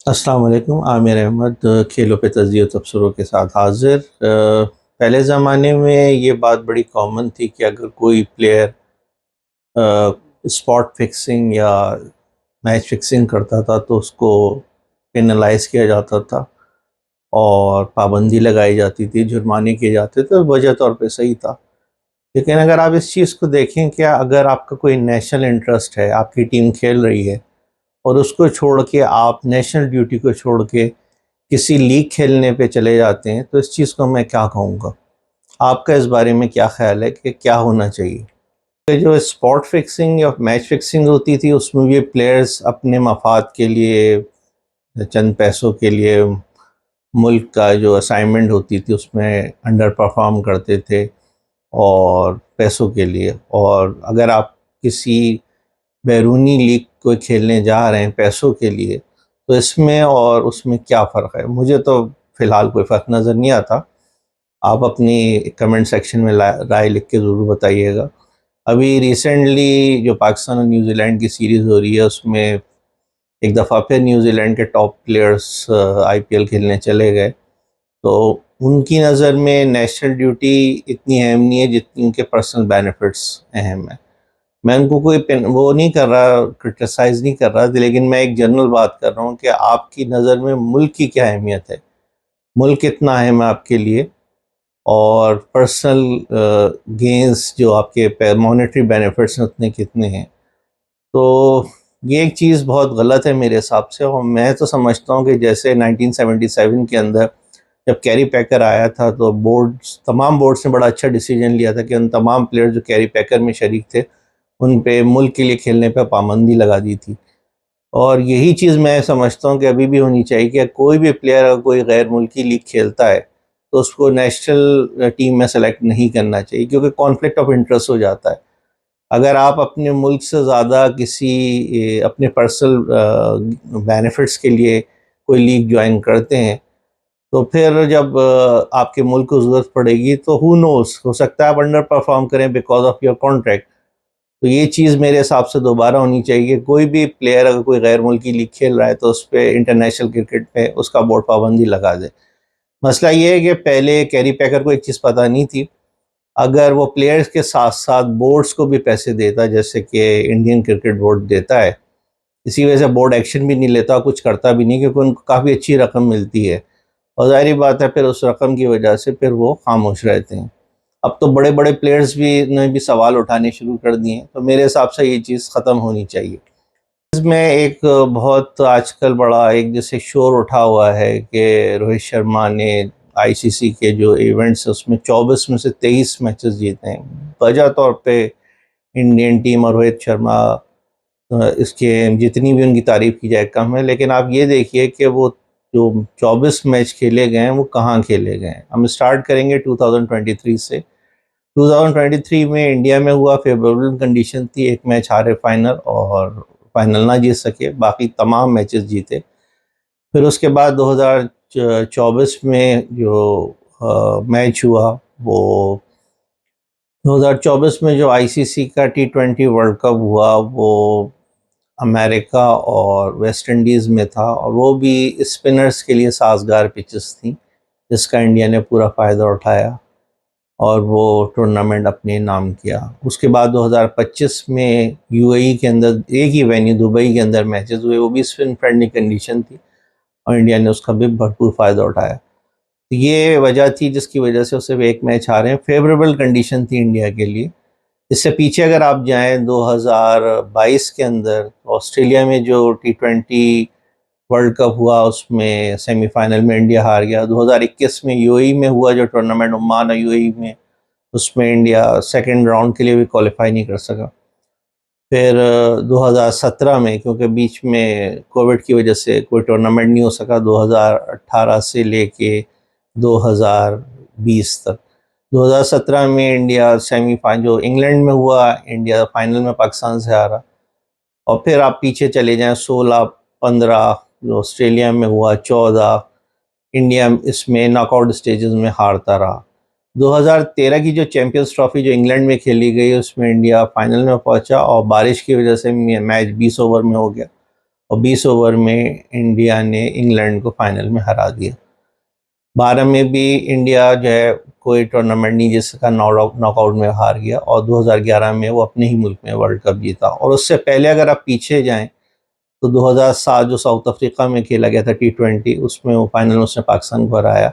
السلام علیکم، عامر احمد کھیلوں پہ تجزیے و تبصروں کے ساتھ حاضر۔ پہلے زمانے میں یہ بات بڑی کامن تھی کہ اگر کوئی پلیئر اسپاٹ فکسنگ یا میچ فکسنگ کرتا تھا تو اس کو پینلائز کیا جاتا تھا اور پابندی لگائی جاتی تھی، جرمانے کیے جاتے تھے، وجہ طور پہ صحیح تھا۔ لیکن اگر آپ اس چیز کو دیکھیں کہ اگر آپ کا کوئی نیشنل انٹرسٹ ہے، آپ کی ٹیم کھیل رہی ہے اور اس کو چھوڑ کے آپ نیشنل ڈیوٹی کو چھوڑ کے کسی لیگ کھیلنے پہ چلے جاتے ہیں، تو اس چیز کو میں کیا کہوں گا؟ آپ کا اس بارے میں کیا خیال ہے کہ کیا ہونا چاہیے؟ کہ جو اسپاٹ فکسنگ یا میچ فکسنگ ہوتی تھی اس میں بھی پلیئرز اپنے مفاد کے لیے، چند پیسوں کے لیے، ملک کا جو اسائنمنٹ ہوتی تھی اس میں انڈر پرفارم کرتے تھے اور پیسوں کے لیے۔ اور اگر آپ کسی بیرونی لیگ کو کھیلنے جا رہے ہیں پیسوں کے لیے، تو اس میں اور اس میں کیا فرق ہے؟ مجھے تو فی الحال کوئی فرق نظر نہیں آتا۔ آپ اپنی کمنٹ سیکشن میں رائے لکھ کے ضرور بتائیے گا۔ ابھی ریسنٹلی جو پاکستان اور نیوزی لینڈ کی سیریز ہو رہی ہے اس میں ایک دفعہ پھر نیوزی لینڈ کے ٹاپ پلیئرز آئی پی ایل کھیلنے چلے گئے، تو ان کی نظر میں نیشنل ڈیوٹی اتنی اہم نہیں ہے جتنی ان کے پرسنل بینیفٹس اہم ہیں۔ میں ان کو کوئی وہ نہیں کر رہا، کرٹیسائز نہیں کر رہا، لیکن میں ایک جنرل بات کر رہا ہوں کہ آپ کی نظر میں ملک کی کیا اہمیت ہے، ملک کتنا اہم ہے آپ کے لیے، اور پرسنل گینز جو آپ کے مانیٹری بینیفٹس ہیں اتنے کتنے ہیں۔ تو یہ ایک چیز بہت غلط ہے میرے حساب سے، اور میں تو سمجھتا ہوں کہ جیسے 1977 کے اندر جب کیری پیکر آیا تھا تو تمام بورڈز نے بڑا اچھا ڈیسیجن لیا تھا کہ ان تمام پلیئر جو کیری پیکر میں شریک تھے ان پہ ملک کے لیے کھیلنے پہ پابندی لگا دی تھی۔ اور یہی چیز میں سمجھتا ہوں کہ ابھی بھی ہونی چاہیے کہ کوئی بھی پلیئر اگر کوئی غیر ملکی لیگ کھیلتا ہے تو اس کو نیشنل ٹیم میں سلیکٹ نہیں کرنا چاہیے، کیونکہ کانفلکٹ آف انٹرسٹ ہو جاتا ہے۔ اگر آپ اپنے ملک سے زیادہ کسی اپنے پرسنل بینیفٹس کے لیے کوئی لیگ جوائن کرتے ہیں تو پھر جب آپ کے ملک کو ضرورت پڑے گی تو ہو سکتا ہے آپ انڈر پرفارم کریں بیکاز آف یور کانٹریکٹ۔ تو یہ چیز میرے حساب سے دوبارہ ہونی چاہیے کہ کوئی بھی پلیئر اگر کوئی غیر ملکی لیگ کھیل رہا ہے تو اس پہ انٹرنیشنل کرکٹ پہ اس کا بورڈ پابندی لگا دے۔ مسئلہ یہ ہے کہ پہلے کیری پیکر کو ایک چیز پتہ نہیں تھی، اگر وہ پلیئرز کے ساتھ ساتھ بورڈز کو بھی پیسے دیتا جیسے کہ انڈین کرکٹ بورڈ دیتا ہے، اسی وجہ سے بورڈ ایکشن بھی نہیں لیتا، کچھ کرتا بھی نہیں، کیونکہ ان کو کافی اچھی رقم ملتی ہے، اور ظاہری بات ہے پھر اس رقم کی وجہ سے پھر وہ خاموش رہتے ہیں۔ اب تو بڑے بڑے پلیئرز نے بھی سوال اٹھانے شروع کر دیے ہیں، تو میرے حساب سے یہ چیز ختم ہونی چاہیے۔ اس میں ایک بہت آج کل بڑا ایک جیسے شور اٹھا ہوا ہے کہ روہت شرما نے آئی سی سی کے جو ایونٹس اس میں 24 میں سے 23 میچز جیتے ہیں۔ وجہ طور پہ انڈین ٹیم اور روہت شرما اس کے جتنی بھی ان کی تعریف کی جائے کم ہے، لیکن آپ یہ دیکھیے کہ وہ جو 24 میچ کھیلے گئے ہیں وہ کہاں کھیلے گئے ہیں۔ ہم سٹارٹ کریں گے 2023 سے۔ 2023 میں انڈیا میں ہوا، فیوریبل کنڈیشن تھی، ایک میچ ہارے فائنل اور فائنل نہ جیت سکے، باقی تمام میچز جیتے۔ پھر اس کے بعد 2024 میں جو میچ ہوا، وہ 2024 میں جو آئی سی سی کا T20 ورلڈ کپ ہوا وہ امریکہ اور ویسٹ انڈیز میں تھا، اور وہ بھی اسپنرز کے لیے سازگار پچز تھیں جس کا انڈیا نے پورا فائدہ اٹھایا اور وہ ٹورنامنٹ اپنے نام کیا۔ اس کے بعد 2025 میں یو اے ای کے اندر ایک ہی وینیو دبئی کے اندر میچز ہوئے، وہ بھی اسپن فرینڈلی کنڈیشن تھی اور انڈیا نے اس کا بھی بھرپور فائدہ اٹھایا۔ یہ وجہ تھی جس کی وجہ سے صرف ایک میچ ہارے ہیں، فیوریبل کنڈیشن تھی انڈیا کے لیے۔ اس سے پیچھے اگر آپ جائیں 2022 کے اندر آسٹریلیا میں جو T20 ورلڈ کپ ہوا اس میں سیمی فائنل میں انڈیا ہار گیا۔ 2021 میں یو اے ای میں ہوا جو ٹورنامنٹ عمان اور یو اے ای میں، اس میں انڈیا سیکنڈ راؤنڈ کے لیے بھی کوالیفائی نہیں کر سکا۔ پھر 2017 میں کیونکہ بیچ میں کووڈ کی وجہ سے کوئی ٹورنامنٹ نہیں ہو سکا، 2018 سے لے کے 2020 تک، 2017 میں انڈیا سیمی فائنل جو انگلینڈ میں ہوا، انڈیا فائنل میں پاکستان سے ہارا۔ اور پھر آپ پیچھے چلے جائیں 16، 15 جو آسٹریلیا میں ہوا، 14 انڈیا اس میں ناک آؤٹ سٹیجز میں ہارتا رہا۔ 2013 کی جو چیمپئنز ٹرافی جو انگلینڈ میں کھیلی گئی اس میں انڈیا فائنل میں پہنچا اور بارش کی وجہ سے میچ 20 اوور میں ہو گیا، اور 20 اوور میں انڈیا نے انگلینڈ کو فائنل میں ہرا دیا۔ 12 میں بھی انڈیا جو ہے کوئی ٹورنامنٹ نہیں جس کا ناک آؤٹ میں ہار گیا، اور 2011 میں وہ اپنے ہی ملک میں ورلڈ کپ جیتا۔ اور اس سے پہلے اگر آپ پیچھے جائیں تو 2007 جو ساؤتھ افریقہ میں کھیلا گیا تھا T20، اس میں وہ فائنل اس نے پاکستان کو ہرایا۔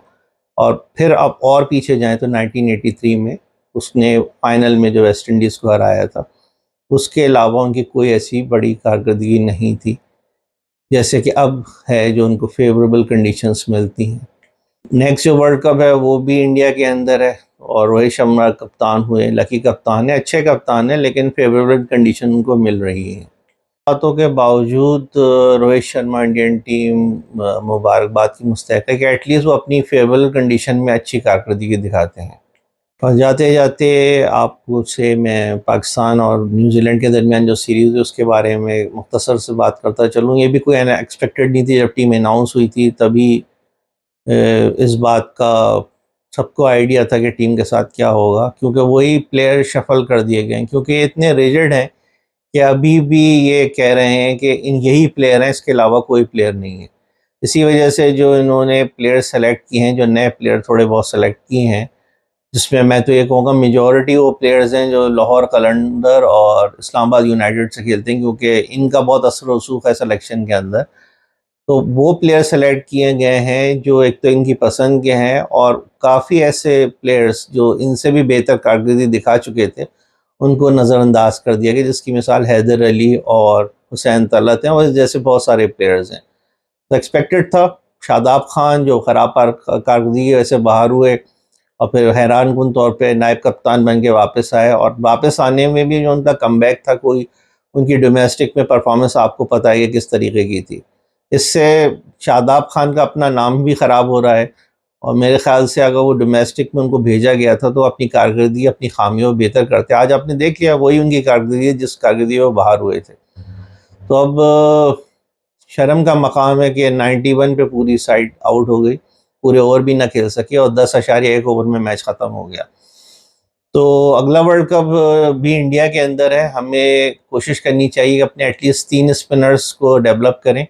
اور پھر آپ اور پیچھے جائیں تو 1983 میں اس نے فائنل میں جو ویسٹ انڈیز کو ہرایا تھا۔ اس کے علاوہ ان کی کوئی ایسی بڑی کارکردگی نہیں تھی جیسے کہ اب ہے، جو ان کو فیوریبل کنڈیشنز ملتی ہیں۔ نیکسٹ جو ورلڈ کپ ہے وہ بھی انڈیا کے اندر ہے، اور روہت شرما کپتان ہوئے، لکی کپتان ہے، اچھے کپتان ہیں، لیکن فیوریبل کنڈیشن ان کو مل رہی ہے۔ باتوں کے باوجود روہت شرما انڈین ٹیم مبارکباد کی مستحق ہے کہ ایٹ لیسٹ وہ اپنی فیوریبل کنڈیشن میں اچھی کارکردگی دکھاتے ہیں۔ اور جاتے جاتے آپ سے میں پاکستان اور نیوزی لینڈ کے درمیان جو سیریز ہے اس کے بارے میں مختصر سے بات کرتا چلوں۔ یہ بھی کوئی ایکسپیکٹڈ نہیں تھی، جب ٹیم اناؤنس ہوئی تھی تبھی اس بات کا سب کو آئیڈیا تھا کہ ٹیم کے ساتھ کیا ہوگا، کیونکہ وہی پلیئر شفل کر دیے گئے ہیں، کیونکہ یہ اتنے ریجڈ ہیں کہ ابھی بھی یہ کہہ رہے ہیں کہ یہی پلیئر ہیں، اس کے علاوہ کوئی پلیئر نہیں ہے۔ اسی وجہ سے جو انہوں نے پلیئر سلیکٹ کیے ہیں، جو نئے پلیئر تھوڑے بہت سلیکٹ کیے ہیں، جس میں تو یہ کہوں گا میجورٹی وہ پلیئرز ہیں جو لاہور قلندر اور اسلام آباد یونائٹڈ سے کھیلتے ہیں، کیونکہ ان کا بہت اثر و رسوخ ہے سلیکشن کے اندر۔ تو وہ پلیئر سلیکٹ کیے گئے ہیں جو ایک تو ان کی پسند کے ہیں، اور کافی ایسے پلیئرز جو ان سے بھی بہتر کارکردگی دکھا چکے تھے ان کو نظر انداز کر دیا گیا، جس کی مثال حیدر علی اور حسین طلعت ہیں، اور جیسے بہت سارے پلیئرز ہیں۔ تو ایکسپیکٹڈ تھا۔ شاداب خان جو خراب کارکردگی ویسے باہر ہوئے، اور پھر حیران کن طور پہ نائب کپتان بن کے واپس آئے، اور واپس آنے میں بھی جو ان کا کم بیک تھا، کوئی ان کی ڈومیسٹک میں پرفارمنس آپ کو پتہ ہے کس طریقے کی تھی۔ اس سے شاداب خان کا اپنا نام بھی خراب ہو رہا ہے، اور میرے خیال سے اگر وہ ڈومیسٹک میں ان کو بھیجا گیا تھا تو اپنی کارکردگی، اپنی خامیوں کو بہتر کرتے۔ آج آپ نے دیکھ لیا وہی ان کی کارکردگی ہے جس کارکردگی وہ باہر ہوئے تھے۔ تو اب شرم کا مقام ہے کہ 91 پہ پوری سائڈ آؤٹ ہو گئی، پورے اوور بھی نہ کھیل سکے، اور 10.1 اوور میں میچ ختم ہو گیا۔ تو اگلا ورلڈ کپ بھی انڈیا کے اندر ہے، ہمیں کوشش کرنی چاہیے کہ اپنے ایٹ لیسٹ 3 اسپنرز کو ڈیولپ کریں،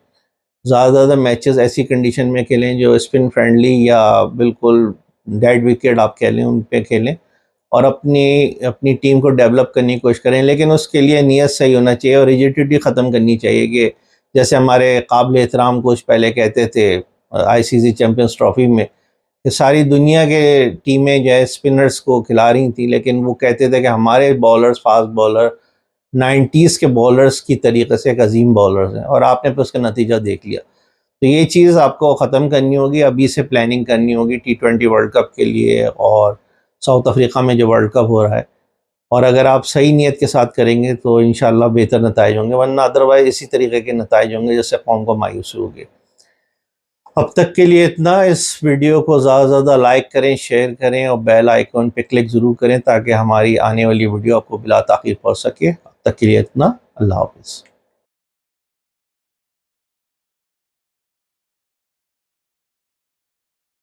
زیادہ زیادہ میچز ایسی کنڈیشن میں کھیلیں جو اسپن فرینڈلی یا بالکل ڈیڈ وکٹ آپ کہہ لیں ان پہ کھیلیں، اور اپنی ٹیم کو ڈیولپ کرنے کی کوشش کریں، لیکن اس کے لیے نیت صحیح ہونا چاہیے، اور ریجیڈیٹی ختم کرنی چاہیے کہ جیسے ہمارے قابل احترام کوچ پہلے کہتے تھے ICC چیمپئنز ٹرافی میں کہ ساری دنیا کے ٹیمیں جو ہے اسپنرز کو کھلا رہی تھیں، لیکن وہ کہتے تھے کہ ہمارے بالرز، فاسٹ بالر 90s کے بالرز کی طریقے سے ایک عظیم بالرز ہیں، اور آپ نے پھر اس کا نتیجہ دیکھ لیا۔ تو یہ چیز آپ کو ختم کرنی ہوگی، ابھی سے پلاننگ کرنی ہوگی T20 ورلڈ کپ کے لیے، اور ساؤتھ افریقہ میں جو ورلڈ کپ ہو رہا ہے۔ اور اگر آپ صحیح نیت کے ساتھ کریں گے تو انشاءاللہ بہتر نتائج ہوں گے، ورنہ ادروائز اسی طریقے کے نتائج ہوں گے جس سے قوم کو مایوسی ہوگی۔ اب تک کے لیے اتنا۔ اس ویڈیو کو زیادہ سے زیادہ لائک کریں، شیئر کریں، اور بیل آئیکن پہ کلک ضرور کریں تاکہ ہماری آنے والی ویڈیو آپ کو بلا تاخیر پہنچ سکے۔ اب تک کے لیے اتنا۔ اللہ حافظ۔